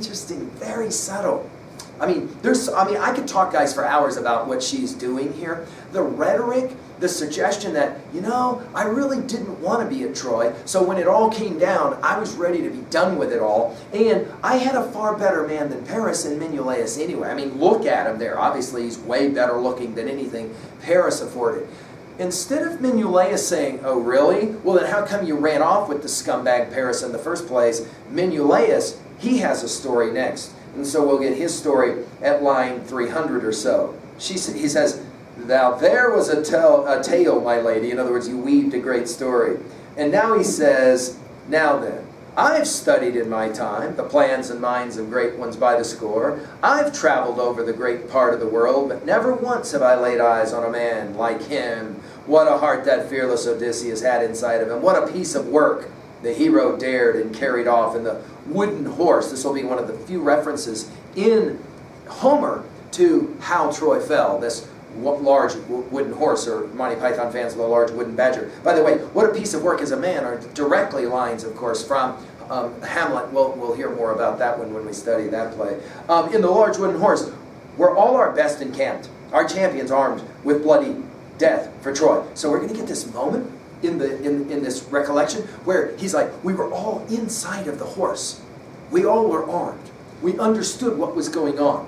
interesting, very subtle. I mean, I could talk, guys, for hours about what she's doing here. The rhetoric, the suggestion that, I really didn't want to be at Troy, so when it all came down, I was ready to be done with it all, and I had a far better man than Paris in Menelaus anyway. I mean, look at him there. Obviously, he's way better looking than anything Paris afforded. Instead of Menelaus saying, oh, really? Well, then how come you ran off with the scumbag Paris in the first place? Menelaus, he has a story next. And so we'll get his story at line 300 or so. He says, "Thou there was a tale, my lady." In other words, you weaved a great story. And now he says, "Now then, I've studied in my time the plans and minds of great ones by the score. I've traveled over the great part of the world, but never once have I laid eyes on a man like him. What a heart that fearless Odysseus had inside of him. What a piece of work the hero dared and carried off in the wooden horse." This will be one of the few references in Homer to how Troy fell, this large wooden horse, or Monty Python fans, the large wooden badger. By the way, what a piece of work as a man are directly lines, of course, from Hamlet. We'll hear more about that one when we study that play. In the large wooden horse, where all our best encamped, our champions armed with bloody death for Troy. So we're going to get this moment in this recollection where he's like, we were all inside of the horse. We all were armed. We understood what was going on.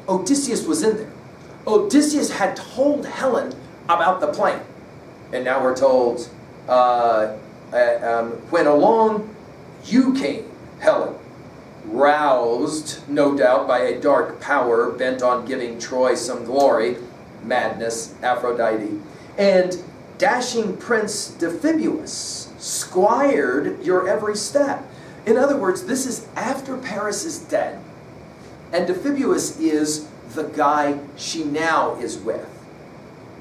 Odysseus was in there. Odysseus had told Helen about the plan. And now we're told, when along you came, Helen, roused, no doubt, by a dark power bent on giving Troy some glory, madness, Aphrodite, and dashing Prince Diphibius squired your every step. In other words, this is after Paris is dead, and Diphibius is the guy she now is with,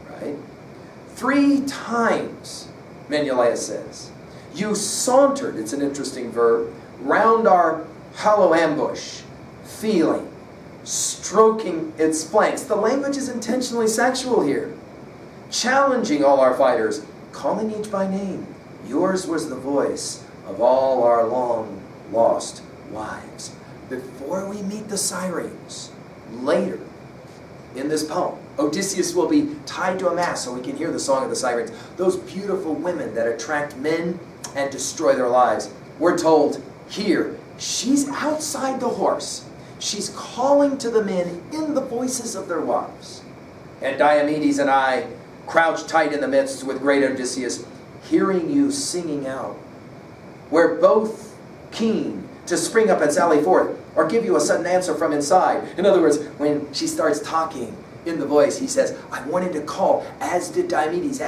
right? 3 times, Menelaus says, you sauntered, it's an interesting verb, round our hollow ambush, feeling, stroking its flanks. The language is intentionally sexual here. Challenging all our fighters, calling each by name. Yours was the voice of all our long-lost wives. Before we meet the sirens, later in this poem, Odysseus will be tied to a mast so we can hear the song of the sirens. Those beautiful women that attract men and destroy their lives. We're told here, she's outside the horse. She's calling to the men in the voices of their wives. And Diomedes and I, crouched tight in the midst with great Odysseus, hearing you singing out. We're both keen to spring up and sally forth, or give you a sudden answer from inside. In other words, when she starts talking in the voice, he says, I wanted to call, as did Diomedes,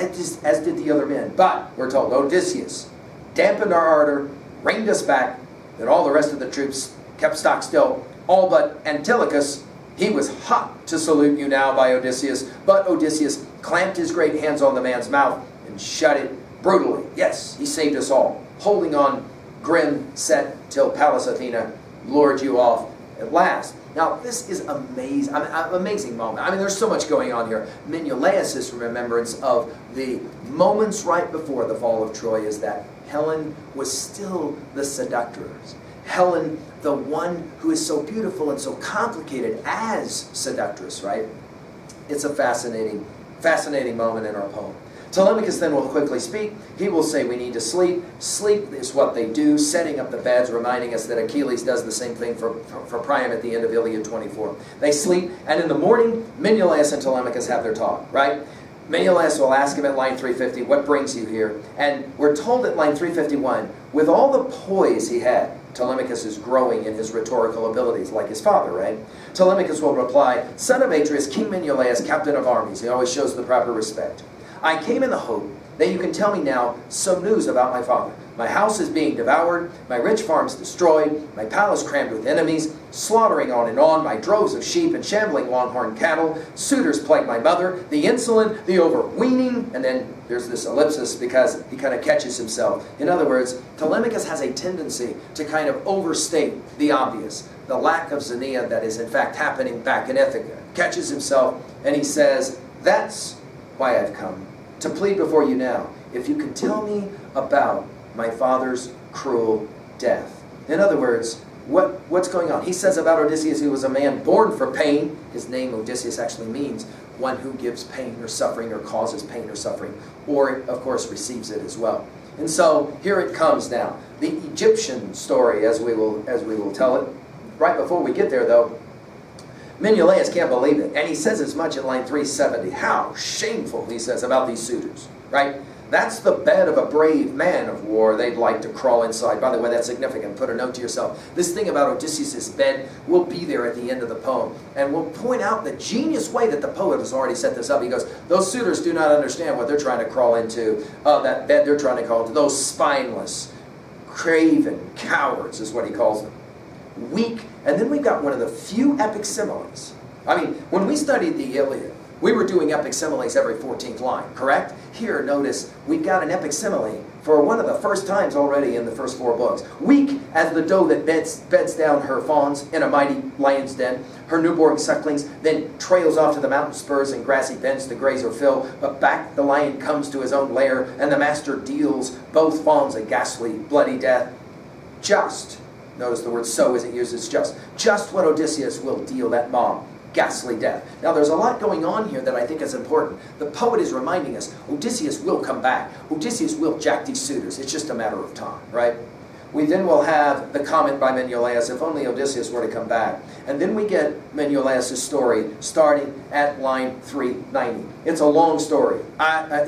as did the other men. But, we're told, Odysseus dampened our ardor, reined us back, then all the rest of the troops kept stock still, all but Antilochus. He was hot to salute you now by Odysseus, but Odysseus clamped his great hands on the man's mouth and shut it brutally. Yes, he saved us all, holding on grim set till Pallas Athena lured you off at last. Now, this is amazing, amazing moment. I mean, there's so much going on here. Menelaus' remembrance of the moments right before the fall of Troy is that Helen was still the seductress. Helen, the one who is so beautiful and so complicated as seductress, right? It's a fascinating, fascinating moment in our poem. Telemachus then will quickly speak. He will say we need to sleep. Sleep is what they do, setting up the beds, reminding us that Achilles does the same thing for Priam at the end of Iliad 24. They sleep, and in the morning, Menelaus and Telemachus have their talk, right? Menelaus will ask him at line 350, what brings you here? And we're told at line 351, with all the poise he had, Telemachus is growing in his rhetorical abilities, like his father, right? Telemachus will reply, son of Atreus, King Menelaus, captain of armies. He always shows the proper respect. I came in the hope that you can tell me now some news about my father. My house is being devoured, my rich farms destroyed, my palace crammed with enemies, slaughtering on and on my droves of sheep and shambling longhorn cattle. Suitors plague my mother, the insolent, the overweening, and then there's this ellipsis because he kind of catches himself. In other words, Telemachus has a tendency to kind of overstate the obvious, the lack of Xenia that is in fact happening back in Ithaca. Catches himself and he says, that's why I've come, to plead before you now, if you could tell me about my father's cruel death. In other words, What's going on? He says about Odysseus, he was a man born for pain. His name, Odysseus, actually means one who gives pain or suffering or causes pain or suffering, or, of course, receives it as well. And so here it comes now. The Egyptian story, as we will tell it. Right before we get there, though, Menelaus can't believe it. And he says as much in line 370. How shameful, he says, about these suitors, right? That's the bed of a brave man of war they'd like to crawl inside. By the way, that's significant. Put a note to yourself. This thing about Odysseus' bed will be there at the end of the poem. And we'll point out the genius way that the poet has already set this up. He goes, those suitors do not understand what they're trying to crawl into. That bed they're trying to crawl into. Those spineless, craven cowards is what he calls them. Weak. And then we've got one of the few epic similes. I mean, when we studied the Iliad, we were doing epic similes every 14th line, correct? Here, notice, we've got an epic simile for one of the first times already in the first 4 books. Weak as the doe that beds down her fawns in a mighty lion's den, her newborn sucklings, then trails off to the mountain spurs and grassy bents to graze or fill, but back the lion comes to his own lair, and the master deals both fawns a ghastly, bloody death. Just, notice the word so isn't used as just what Odysseus will deal that mom. Ghastly death. Now there's a lot going on here that I think is important. The poet is reminding us Odysseus will come back. Odysseus will jack these suitors. It's just a matter of time, right? We then will have the comment by Menelaus, if only Odysseus were to come back. And then we get Menelaus' story starting at line 390. It's a long story.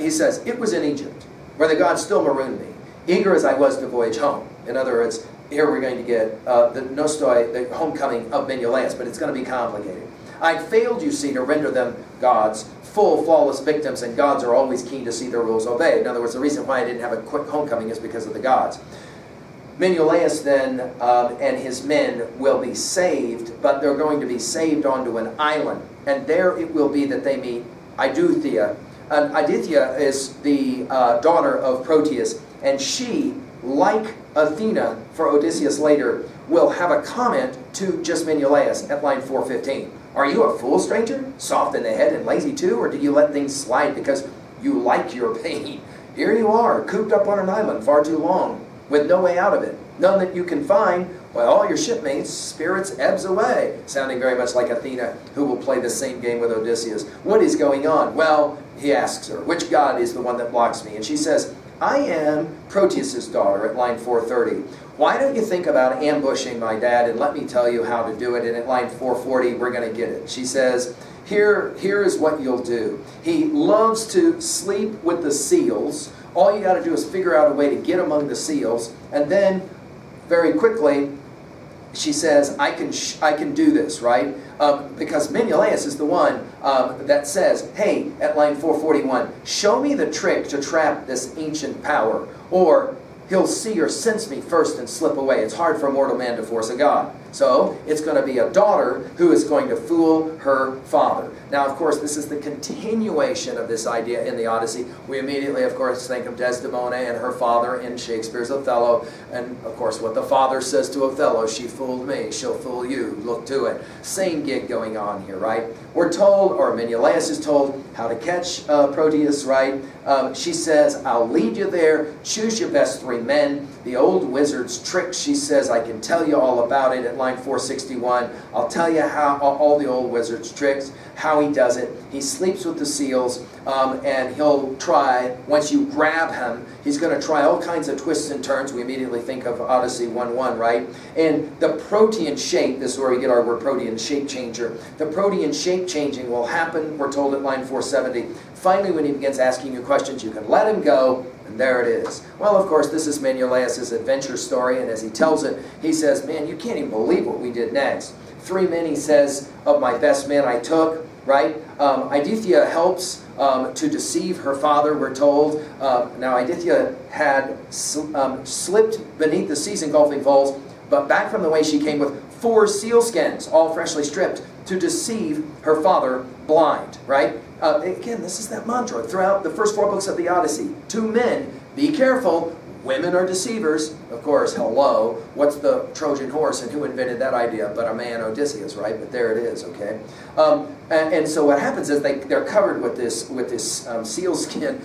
He says, it was in Egypt, where the gods still marooned me, eager as I was to voyage home. In other words, here we're going to get the nostoi, the homecoming of Menelaus, but it's going to be complicated. I failed, you see, to render them gods, full, flawless victims, and gods are always keen to see their rules obeyed. In other words, the reason why I didn't have a quick homecoming is because of the gods. Menelaus then and his men will be saved, but they're going to be saved onto an island. And there it will be that they meet Eiduthia. And Eiduthia is the daughter of Proteus, and she, like Athena for Odysseus later, will have a comment to just Menelaus at line 415. Are you a fool, stranger? Soft in the head and lazy too? Or do you let things slide because you like your pain? Here you are, cooped up on an island far too long, with no way out of it. None that you can find, while all your shipmates' spirits ebbs away. Sounding very much like Athena, who will play the same game with Odysseus. What is going on? Well, he asks her, which god is the one that blocks me? And she says, I am Proteus' daughter at line 430. Why don't you think about ambushing my dad and let me tell you how to do it? And at line 440, we're going to get it. She says, here is what you'll do. He loves to sleep with the seals. All you got to do is figure out a way to get among the seals. And then, very quickly, she says, I can do this, right? Because Menelaus is the one that says, hey, at line 441, show me the trick to trap this ancient power, or he'll see or sense me first and slip away. It's hard for a mortal man to force a god. So it's going to be a daughter who is going to fool her father. Now, of course, this is the continuation of this idea in the Odyssey. We immediately, of course, think of Desdemona and her father in Shakespeare's Othello. And, of course, what the father says to Othello, she fooled me, she'll fool you, look to it. Same gig going on here, right? We're told, or Menelaus is told, how to catch Proteus, right? She says, I'll lead you there, choose your best 3 men. The old wizard's trick, she says, I can tell you all about it at line 461. I'll tell you how all the old wizard's tricks, how he does it. He sleeps with the seals, and he'll try, once you grab him, he's going to try all kinds of twists and turns. We immediately think of Odyssey 1:1, right? And the protean shape, this is where we get our word protean, shape changer. The protean shape changing will happen, we're told at line 470. Finally, when he begins asking you questions, you can let him go, and there it is. Well, of course, this is Menelaus' adventure story, and as he tells it, he says, man, you can't even believe what we did next. 3 men, he says, of my best men I took, right? Eiduthia helps to deceive her father, we're told. Now, Eiduthia had slipped beneath the sea's engulfing folds, but back from the way she came with 4 seal skins, all freshly stripped, to deceive her father blind, right? Again, this is that mantra throughout the first 4 books of the Odyssey. 2 men, be careful, women are deceivers. Of course, hello, what's the Trojan horse and who invented that idea but a man, Odysseus, right? But there it is, okay? And so what happens is they're covered with this seal skin,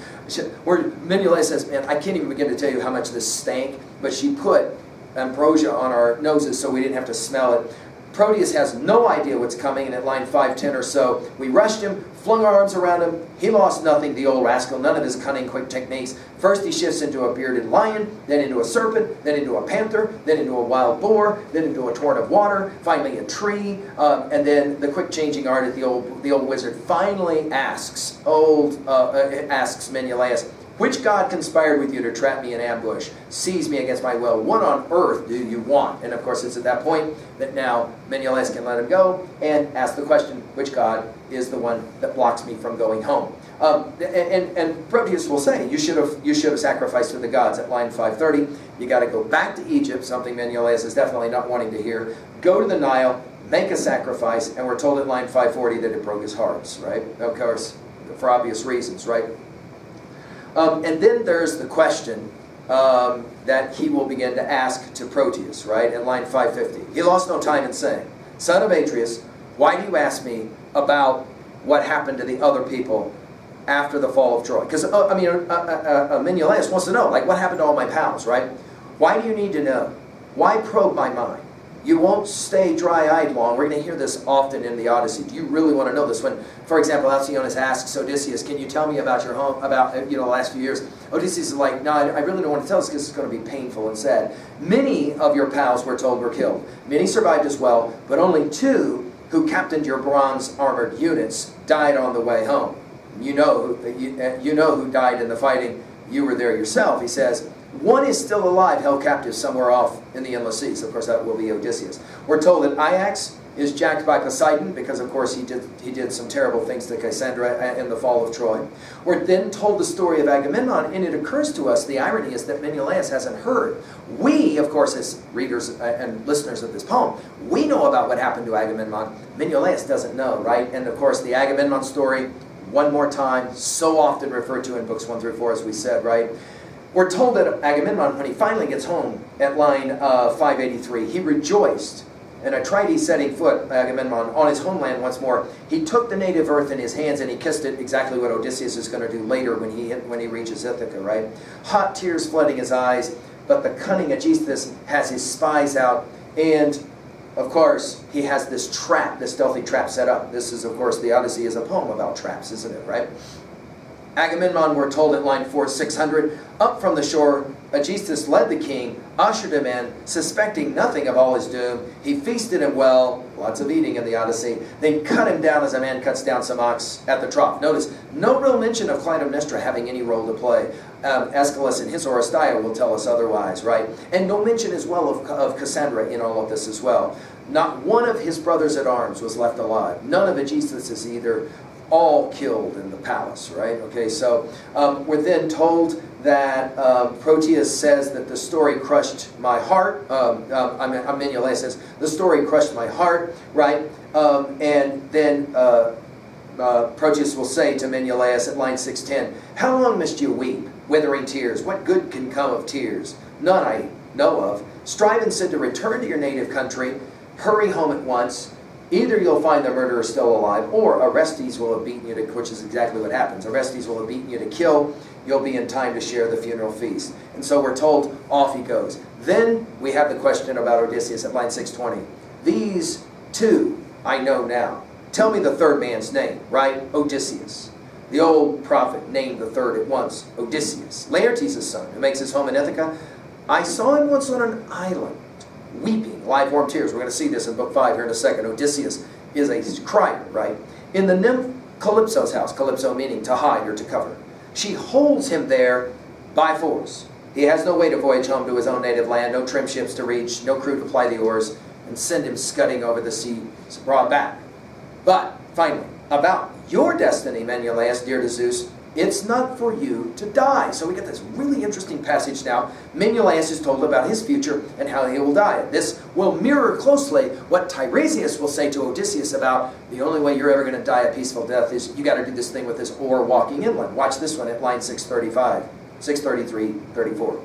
where Menelaus says, man, I can't even begin to tell you how much this stank, but she put ambrosia on our noses so we didn't have to smell it. Proteus has no idea what's coming, and at line 510 or so, we rushed him, flung our arms around him. He lost nothing, the old rascal, none of his cunning, quick techniques. First he shifts into a bearded lion, then into a serpent, then into a panther, then into a wild boar, then into a torrent of water, finally a tree, and then the quick changing art of the old wizard finally asks Menelaus, which god conspired with you to trap me in ambush, seize me against my will? What on earth do you want? And of course it's at that point that now Menelaus can let him go and ask the question, which god is the one that blocks me from going home? And Proteus will say, you should have sacrificed to the gods at line 530. You got to go back to Egypt, something Menelaus is definitely not wanting to hear. Go to the Nile, make a sacrifice, and we're told at line 540 that it broke his heart, right? Of course, for obvious reasons, right? And then there's the question that he will begin to ask to Proteus, right, at line 550. He lost no time in saying, son of Atreus, why do you ask me about what happened to the other people after the fall of Troy? Because, Menelaus wants to know, like, what happened to all my pals, right? Why do you need to know? Why probe my mind? You won't stay dry-eyed long. We're going to hear this often in the Odyssey. Do you really want to know this? When, for example, Alcyoneus asks Odysseus, can you tell me about your home, about the last few years? Odysseus is like, no, I really don't want to tell this because it's going to be painful and sad. Many of your pals, we're told, were killed. Many survived as well, but only 2 who captained your bronze-armored units died on the way home. You know who died in the fighting. You were there yourself. He says, one is still alive, held captive somewhere off in the endless seas. Of course, that will be Odysseus. We're told that Ajax is jacked by Poseidon because, of course, he did some terrible things to Cassandra in the fall of Troy. We're then told the story of Agamemnon, and it occurs to us, the irony is that Menelaus hasn't heard. We, of course, as readers and listeners of this poem, we know about what happened to Agamemnon. Menelaus doesn't know, right? And, of course, the Agamemnon story, one more time, so often referred to in books 1 through 4, as we said, right? We're told that Agamemnon, when he finally gets home at line 583, he rejoiced. And Atrides setting foot, Agamemnon, on his homeland once more, he took the native earth in his hands and he kissed it, exactly what Odysseus is going to do later when he reaches Ithaca, right? Hot tears flooding his eyes, but the cunning Aegisthus has his spies out, and of course, he has this trap, this stealthy trap set up. This is, of course, the Odyssey is a poem about traps, isn't it, right? Agamemnon, we're told at line 600, up from the shore, Aegisthus led the king, ushered him in, suspecting nothing of all his doom. He feasted him well, lots of eating in the Odyssey, then cut him down as a man cuts down some ox at the trough. Notice, no real mention of Clytemnestra having any role to play. Aeschylus in his Oresteia will tell us otherwise, right? And no mention as well of Cassandra in all of this as well. Not one of his brothers at arms was left alive. None of Aegisthus is either. All killed in the palace, right? Okay, so we're then told that Proteus says that the story crushed my heart. Menelaus says, the story crushed my heart, right? And then Proteus will say to Menelaus at line 610, how long must you weep, withering tears? What good can come of tears? None I know of. Strive instead to return to your native country. Hurry home at once. Either you'll find the murderer still alive, or Orestes will have beaten you to, which is exactly what happens. Orestes will have beaten you to kill. You'll be in time to share the funeral feast. And so we're told, off he goes. Then we have the question about Odysseus at line 620. These 2 I know now. Tell me the third man's name, right? Odysseus. The old prophet named the third at once, Odysseus, Laertes' son, who makes his home in Ithaca. I saw him once on an island, weeping, live warm tears. We're going to see this in book 5 here in a second. Odysseus is a crier, right? In the nymph Calypso's house, Calypso meaning to hide or to cover. She holds him there by force. He has no way to voyage home to his own native land, no trim ships to reach, no crew to ply the oars, and send him scudding over the sea, brought back. But, finally, about your destiny, Menelaus, dear to Zeus, it's not for you to die. So we get this really interesting passage now. Menelaus is told about his future and how he will die. This will mirror closely what Tiresias will say to Odysseus about the only way you're ever going to die a peaceful death is you got to do this thing with this oar walking inland. Watch this one at line 635, 633, 34.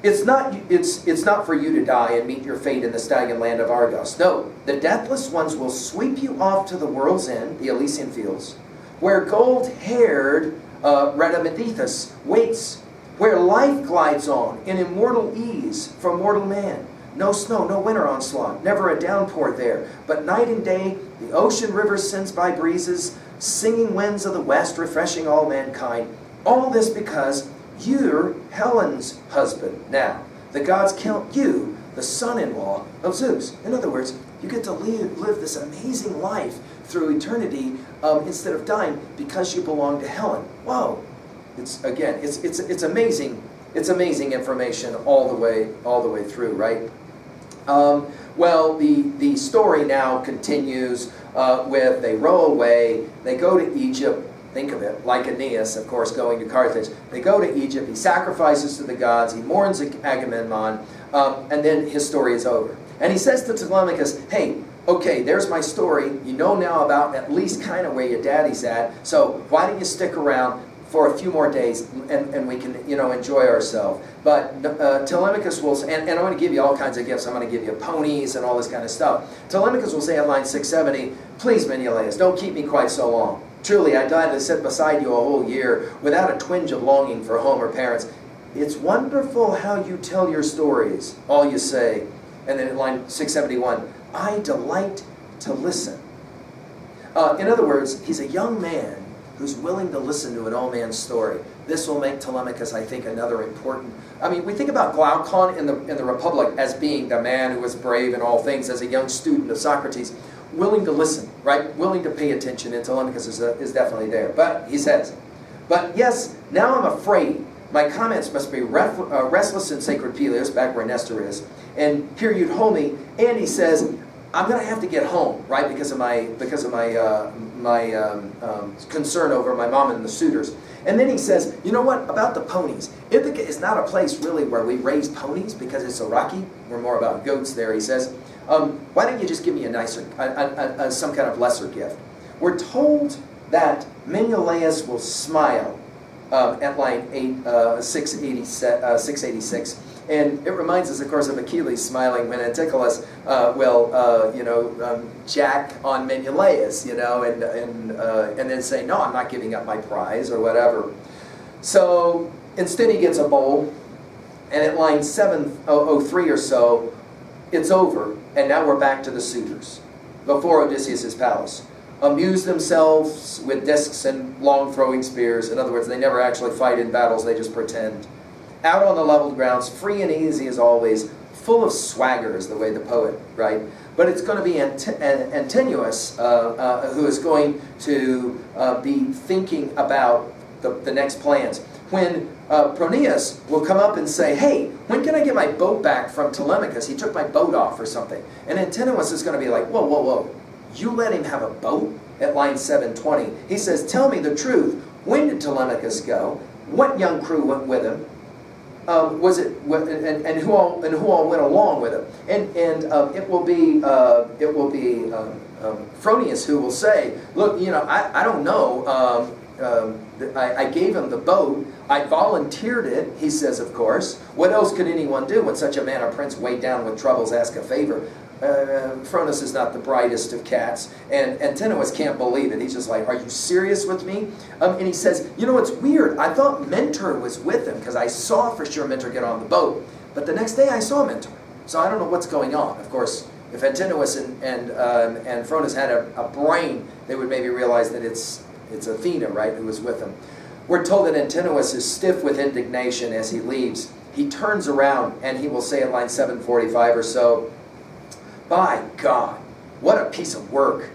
It's not for you to die and meet your fate in the stallion land of Argos. No, the deathless ones will sweep you off to the world's end, the Elysian fields, where gold-haired Rhadamanthus waits, where life glides on in immortal ease for mortal man. No snow, no winter onslaught, never a downpour there, but night and day the ocean river sends by breezes, singing winds of the west, refreshing all mankind. All this because you're Helen's husband now. The gods count you the son-in-law of Zeus. In other words, you get to live this amazing life through eternity instead of dying because you belong to Helen. Whoa! It's amazing. It's amazing information all the way through, right? Well, the story now continues with they row away, they go to Egypt. Think of it like Aeneas, of course, going to Carthage. They go to Egypt, he sacrifices to the gods, he mourns Agamemnon, and then his story is over. And he says to Telemachus, hey, okay, there's my story. You know now about at least kind of where your daddy's at, so why don't you stick around for a few more days and we can, enjoy ourselves. But Telemachus will, and I'm going to give you all kinds of gifts. I'm going to give you ponies and all this kind of stuff. Telemachus will say at line 670, please, Menelaus, don't keep me quite so long. Truly, I died to sit beside you a whole year without a twinge of longing for home or parents. It's wonderful how you tell your stories, all you say. And then at line 671, I delight to listen. In other words, he's a young man who's willing to listen to an old man's story. This will make Telemachus, I think, another important... we think about Glaucon in the Republic as being the man who was brave in all things, as a young student of Socrates, willing to listen, right? Willing to pay attention, and Telemachus is definitely there. But, he says, but yes, now I'm afraid. My comments must be restless in sacred Peleus, back where Nestor is, and here you'd hold me. And he says, I'm going to have to get home, right? Because of my concern over my mom and the suitors. And then he says, you know what, about the ponies. Ithaca is not a place really where we raise ponies because it's so rocky. We're more about goats there, he says. Why don't you just give me a nicer, some kind of lesser gift? We're told that Menelaus will smile at line 686. And it reminds us, of course, of Achilles smiling when Antilochus will, jack on Menelaus, and then say, no, I'm not giving up my prize, or whatever. So instead he gets a bowl, and at line 703 or so, it's over, and now we're back to the suitors, before Odysseus' palace. Amuse themselves with discs and long-throwing spears. In other words, they never actually fight in battles, they just pretend. Out on the leveled grounds, free and easy as always, full of swagger is the way the poet, right? But it's going to be Antinous who is going to be thinking about the next plans. When Proteus will come up and say, hey, when can I get my boat back from Telemachus? He took my boat off or something. And Antinous is going to be like, whoa, whoa, whoa. You let him have a boat? At line 720. He says, tell me the truth. When did Telemachus go? What young crew went with him? And who all went along with him? And it will be Proteus who will say, look, I don't know. I gave him the boat. I volunteered it. He says, of course. What else could anyone do when such a man, a prince weighed down with troubles, ask a favor? Proteus is not the brightest of cats, and Antinous can't believe it. He's just like, are you serious with me? And he says, it's weird. I thought Mentor was with him because I saw for sure Mentor get on the boat, but the next day I saw Mentor, so I don't know what's going on. Of course, if Antinous and Proteus had a brain, they would maybe realize that it's Athena, right, who was with him. We're told that Antinous is stiff with indignation as he leaves. He turns around and he will say at line 745 or so, by God, what a piece of work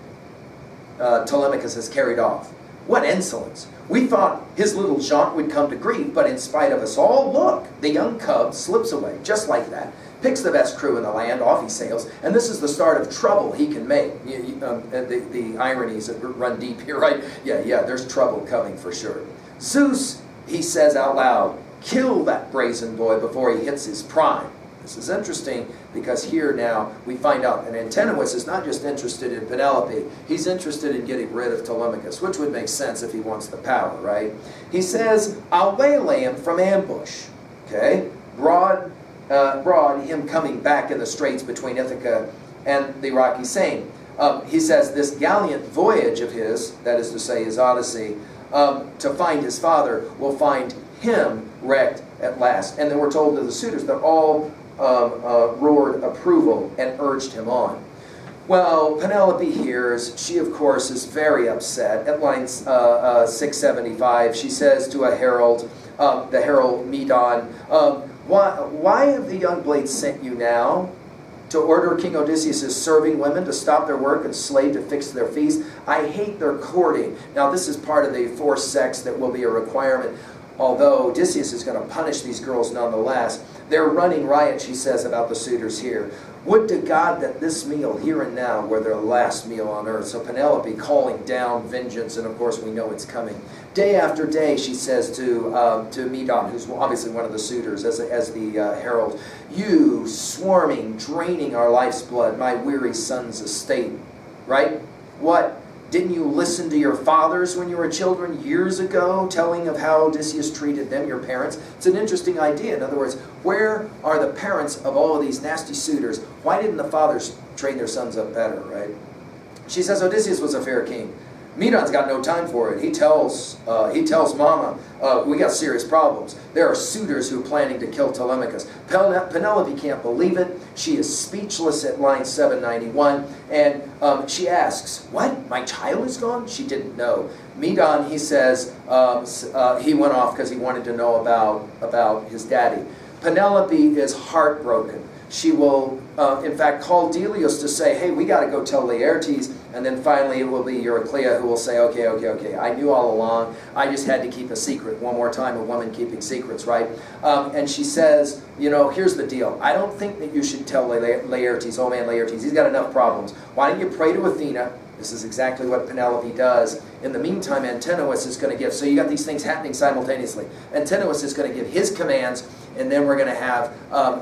Telemachus has carried off. What insolence. We thought his little jaunt would come to grief, but in spite of us all, look, the young cub slips away, just like that, picks the best crew in the land, off he sails, and this is the start of trouble he can make. The ironies that run deep here, right? Yeah, there's trouble coming for sure. Zeus, he says out loud, kill that brazen boy before he hits his prime. This is interesting because here now we find out that Antinous is not just interested in Penelope, he's interested in getting rid of Telemachus, which would make sense if he wants the power, right? He says, I'll waylay him from ambush, okay? Broad him coming back in the straits between Ithaca and the rocky Seine. He says this gallant voyage of his, that is to say his Odyssey, to find his father, will find him wrecked at last. And then we're told that the suitors, that all roared approval and urged him on. Well, Penelope hears. She, of course, is very upset. At line 675, she says to a herald, the herald Medon, why have the young blades sent you now? To order King Odysseus' serving women to stop their work and slave to fix their feast? I hate their courting. Now, this is part of the forced sex that will be a requirement, although Odysseus is going to punish these girls nonetheless. They're running riot, she says, about the suitors here. Would to God that this meal here and now were their last meal on earth. So Penelope calling down vengeance, and of course we know it's coming. Day after day, she says to Medon, who's obviously one of the suitors, as the herald, you swarming, draining our life's blood, my weary son's estate. Right? What? Didn't you listen to your fathers when you were children years ago, telling of how Odysseus treated them, your parents? It's an interesting idea. In other words, where are the parents of all of these nasty suitors? Why didn't the fathers train their sons up better, right? She says Odysseus was a fair king. Medon's got no time for it. He tells Mama, we got serious problems. There are suitors who are planning to kill Telemachus. Penelope can't believe it. She is speechless at line 791. And she asks, what? My child is gone? She didn't know. Medon, he says, he went off because he wanted to know about his daddy. Penelope is heartbroken. She will, in fact, call Delius to say, hey, we got to go tell Laertes. And then finally it will be Euryclea who will say, okay, I knew all along. I just had to keep a secret. One more time, a woman keeping secrets, right? And she says, here's the deal. I don't think that you should tell Laertes, oh man, Laertes, he's got enough problems. Why don't you pray to Athena? This is exactly what Penelope does. In the meantime, Antinous is going to give, so you got these things happening simultaneously. Antinous is going to give his commands, and then we're going to have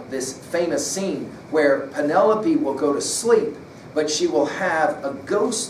this famous scene where Penelope will go to sleep, but she will have a ghost